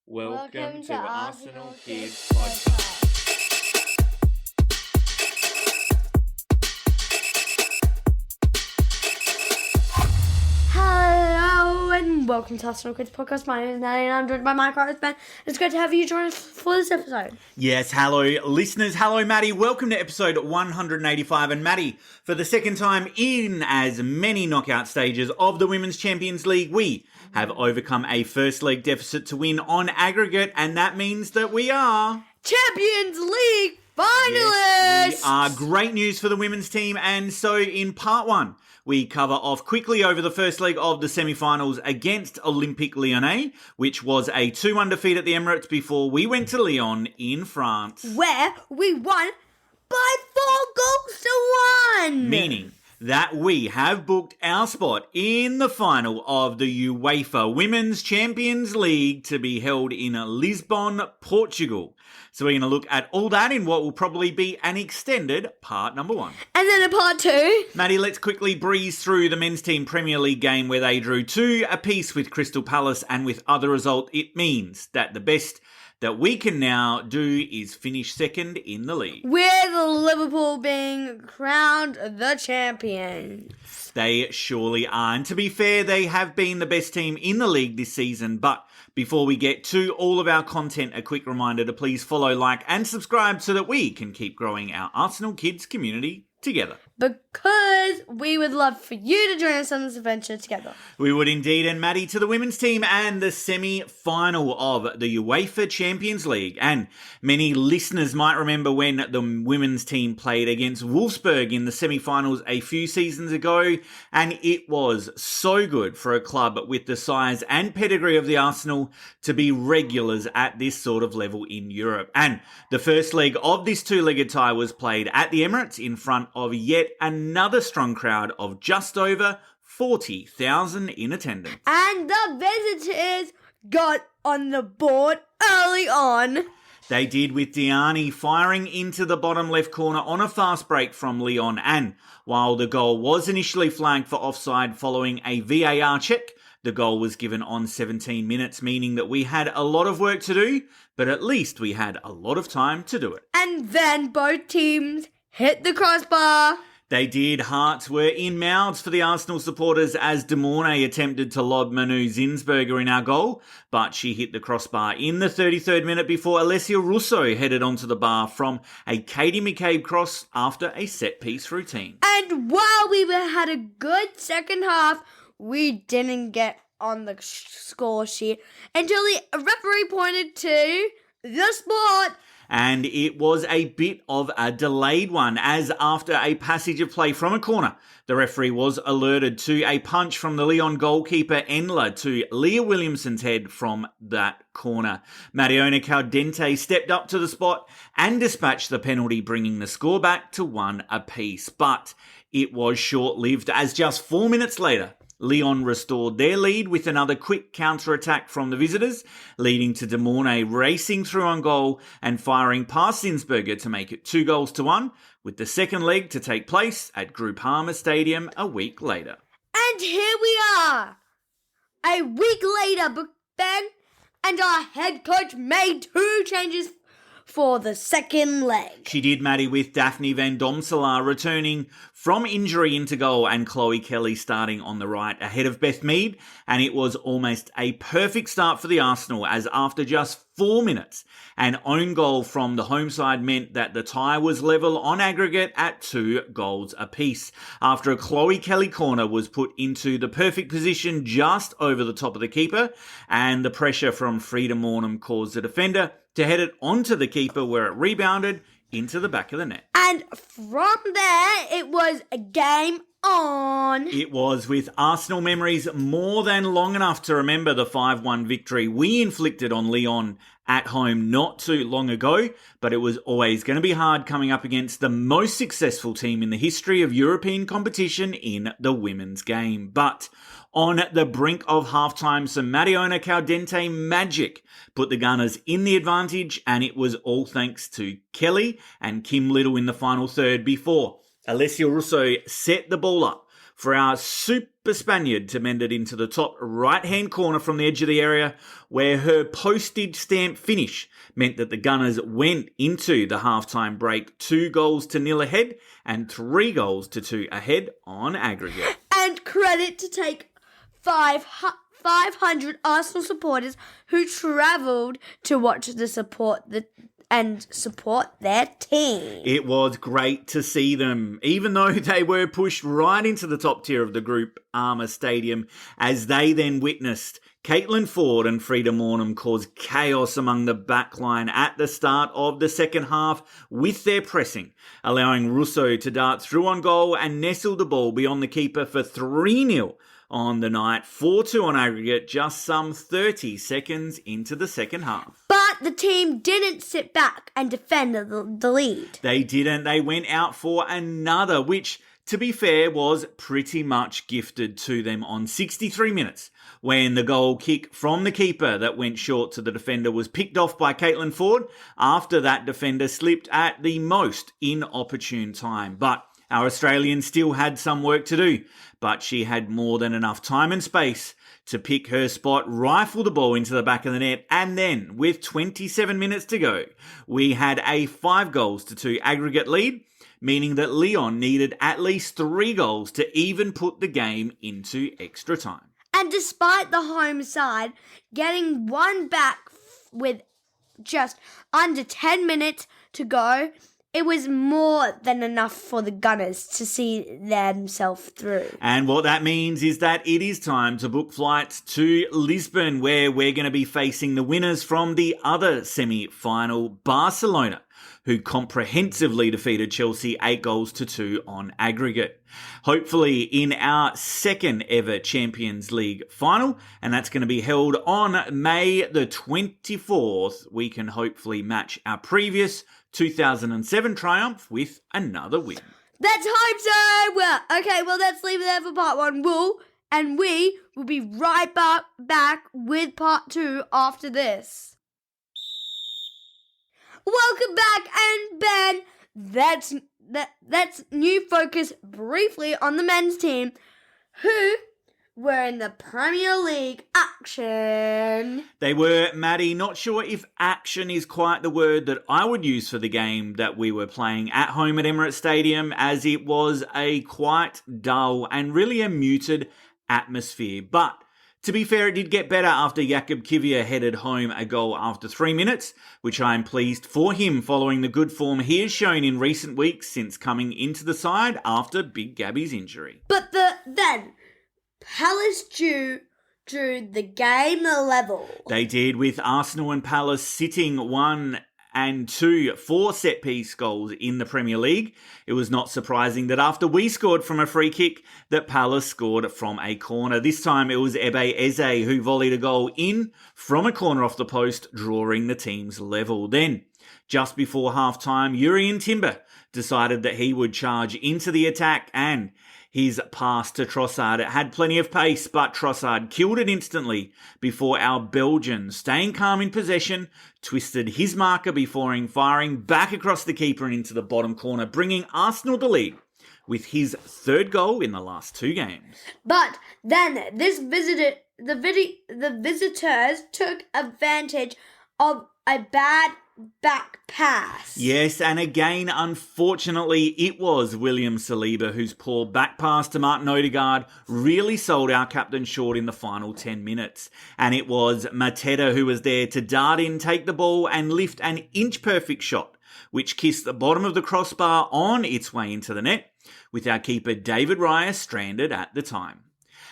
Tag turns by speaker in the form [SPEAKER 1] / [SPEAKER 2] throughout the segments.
[SPEAKER 1] Welcome to Arsenal Kids Podcast.
[SPEAKER 2] Hello and welcome to Arsenal Kids Podcast. My name is Madi and I'm joined by my co-host It's great to have you join us for this episode.
[SPEAKER 1] Yes, hello listeners. Hello Maddie. Welcome to episode 185. And Maddie, for the second time in as many knockout stages of the Women's Champions League, we have overcome a first leg deficit to win on aggregate, and that means that we are
[SPEAKER 2] Champions League finalists!
[SPEAKER 1] Yes, we are. Great news for the women's team. And so in part one, we cover off quickly over the first leg of the semi-finals against Olympique Lyonnais, which was a 2-1 defeat at the Emirates before we went to Lyon in France.
[SPEAKER 2] Where we won by 4 goals to 1!
[SPEAKER 1] Meaning that we have booked our spot in the final of the UEFA Women's Champions League to be held in Lisbon, Portugal. So we're going to look at all that in what will probably be an extended part number 1.
[SPEAKER 2] And then in part 2...
[SPEAKER 1] Maddie, let's quickly breeze through the men's team Premier League game where they drew 2 apiece with Crystal Palace, and with other result it means that the best that we can now do is finish second in the league.
[SPEAKER 2] With Liverpool being crowned the champions.
[SPEAKER 1] They surely are. And to be fair, they have been the best team in the league this season. But before we get to all of our content, a quick reminder to please follow, like, and subscribe so that we can keep growing our Arsenal Kids community together.
[SPEAKER 2] Because we would love for you to join us on this adventure together.
[SPEAKER 1] We would indeed. And Maddie, to the women's team and the semi-final of the UEFA Champions League. And many listeners might remember when the women's team played against Wolfsburg in the semi-finals a few seasons ago. And it was so good for a club with the size and pedigree of the Arsenal to be regulars at this sort of level in Europe. And the first leg of this two-legged tie was played at the Emirates in front of yet another strong crowd of just over 40,000 in attendance.
[SPEAKER 2] And the visitors got on the board early on.
[SPEAKER 1] They did, with Diani firing into the bottom left corner on a fast break from Lyon. And while the goal was initially flagged for offside following a VAR check, the goal was given on 17 minutes, meaning that we had a lot of work to do, but at least we had a lot of time to do it.
[SPEAKER 2] And then both teams hit the crossbar.
[SPEAKER 1] They did. Hearts were in mouths for the Arsenal supporters as De Mornay attempted to lob Manu Zinsberger in our goal, but she hit the crossbar in the 33rd minute before Alessia Russo headed onto the bar from a Katie McCabe cross after a set-piece routine.
[SPEAKER 2] And while we had a good second half, we didn't get on the score sheet until the referee pointed to the sport.
[SPEAKER 1] And it was a bit of a delayed one, as after a passage of play from a corner, the referee was alerted to a punch from the Lyon goalkeeper Enla to Leah Williamson's head from that corner. Mariona Caldente stepped up to the spot and dispatched the penalty, bringing the score back to 1 apiece. But it was short-lived, as just 4 minutes later, Lyon restored their lead with another quick counter-attack from the visitors, leading to De Mornay racing through on goal and firing past Zinsberger to make it 2-1, with the second leg to take place at Groupama Stadium a week later.
[SPEAKER 2] And here we are, a week later, but Ben and our head coach made 2 changes for the second leg.
[SPEAKER 1] She did, Maddie, with Daphne Van Domselaar returning from injury into goal and Chloe Kelly starting on the right ahead of Beth Mead, and it was almost a perfect start for the Arsenal, as after just 4 minutes, an own goal from the home side meant that the tie was level on aggregate at 2 goals apiece, after a Chloe Kelly corner was put into the perfect position just over the top of the keeper, and the pressure from Frida Mornham caused the defender to head it onto the keeper, where it rebounded into the back of the net.
[SPEAKER 2] And from there, it was a game on.
[SPEAKER 1] It was, with Arsenal memories more than long enough to remember the 5-1 victory we inflicted on Lyon at home not too long ago, but it was always going to be hard coming up against the most successful team in the history of European competition in the women's game. But on the brink of halftime, some Mariona Caldente magic put the Gunners in the advantage, and it was all thanks to Kelly and Kim Little in the final third before Alessia Russo set the ball up for our super Spaniard to mend it into the top right-hand corner from the edge of the area, where her postage stamp finish meant that the Gunners went into the halftime break 2-0 ahead and 3-2 ahead on aggregate.
[SPEAKER 2] And credit to take 500 Arsenal supporters who travelled to watch support their team.
[SPEAKER 1] It was great to see them, even though they were pushed right into the top tier of the Group Armour Stadium, as they then witnessed Caitlin Ford and Frida Mornham cause chaos among the backline at the start of the second half with their pressing, allowing Russo to dart through on goal and nestle the ball beyond the keeper for 3-0 on the night, 4-2 on aggregate, just some 30 seconds into the second half.
[SPEAKER 2] But the team didn't sit back and defend the lead.
[SPEAKER 1] They didn't. They went out for another, which, to be fair, was pretty much gifted to them on 63 minutes, when the goal kick from the keeper that went short to the defender was picked off by Caitlin Ford after that defender slipped at the most inopportune time. But our Australian still had some work to do, but she had more than enough time and space to pick her spot, rifle the ball into the back of the net, and then, with 27 minutes to go, we had a 5-2 aggregate lead, meaning that Lyon needed at least 3 goals to even put the game into extra time.
[SPEAKER 2] And despite the home side getting one back with just under 10 minutes to go, it was more than enough for the Gunners to see themselves through.
[SPEAKER 1] And what that means is that it is time to book flights to Lisbon, where we're going to be facing the winners from the other semi-final, Barcelona, who comprehensively defeated Chelsea 8-2 on aggregate. Hopefully in our second ever Champions League final, and that's going to be held on May the 24th. We can hopefully match our previous 2007 triumph with another win.
[SPEAKER 2] Let's hope so! Well, okay, let's leave it there for part 1. We will be right back with part 2 after this. Welcome back, and Ben, let's new focus briefly on the men's team, who were in the Premier League action.
[SPEAKER 1] They were, Madi. Not sure if action is quite the word that I would use for the game that we were playing at home at Emirates Stadium, as it was a quite dull and really a muted atmosphere. But to be fair, it did get better after Jakub Kivior headed home a goal after 3 minutes, which I am pleased for him following the good form he has shown in recent weeks since coming into the side after Big Gabby's injury.
[SPEAKER 2] But then Palace drew the game level.
[SPEAKER 1] They did, with Arsenal and Palace sitting 1 and 2 for set-piece goals in the Premier League. It was not surprising that after we scored from a free kick, that Palace scored from a corner. This time it was Ebe Eze who volleyed a goal in from a corner off the post, drawing the team's level. Then, just before half-time, Urian Timber decided that he would charge into the attack, and his pass to Trossard had plenty of pace, but Trossard killed it instantly before our Belgian, staying calm in possession, twisted his marker before firing back across the keeper and into the bottom corner, bringing Arsenal the lead with his 3rd goal in the last 2 games.
[SPEAKER 2] But then the visitors took advantage of a bad back pass.
[SPEAKER 1] Yes, and again, unfortunately, it was William Saliba whose poor back pass to Martin Odegaard really sold our captain short in the final 10 minutes. And it was Mateta who was there to dart in, take the ball and lift an inch-perfect shot, which kissed the bottom of the crossbar on its way into the net, with our keeper David Raya stranded at the time.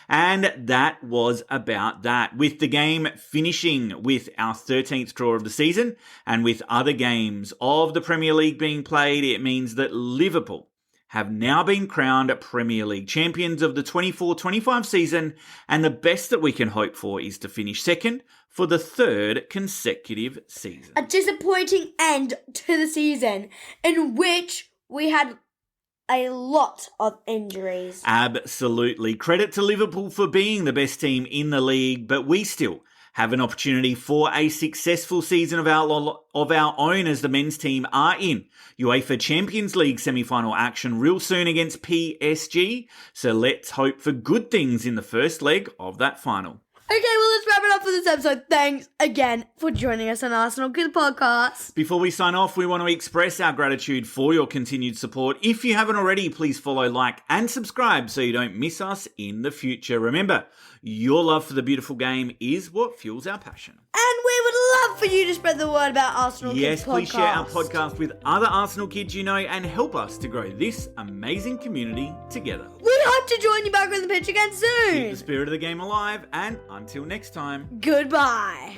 [SPEAKER 1] And that was about that, with the game finishing with our 13th draw of the season, and with other games of the Premier League being played, it means that Liverpool have now been crowned Premier League champions of the 24-25 season, and the best that we can hope for is to finish second for the 3rd consecutive season.
[SPEAKER 2] A disappointing end to the season, in which we had a lot of injuries.
[SPEAKER 1] Absolutely. Credit to Liverpool for being the best team in the league, but we still have an opportunity for a successful season of our own as the men's team are in UEFA Champions League semi-final action real soon against PSG. So let's hope for good things in the first leg of that final.
[SPEAKER 2] Okay, well, let's wrap it up for this episode. Thanks again for joining us on Arsenal Good Podcast.
[SPEAKER 1] Before we sign off, we want to express our gratitude for your continued support. If you haven't already, please follow, like, and subscribe so you don't miss us in the future. Remember, your love for the beautiful game is what fuels our passion.
[SPEAKER 2] And we would love for you to spread the word about Arsenal Kids Podcast.
[SPEAKER 1] Yes, please share our podcast with other Arsenal kids you know and help us to grow this amazing community together.
[SPEAKER 2] We hope to join you back on the pitch again soon.
[SPEAKER 1] Keep the spirit of the game alive, and until next time,
[SPEAKER 2] Goodbye.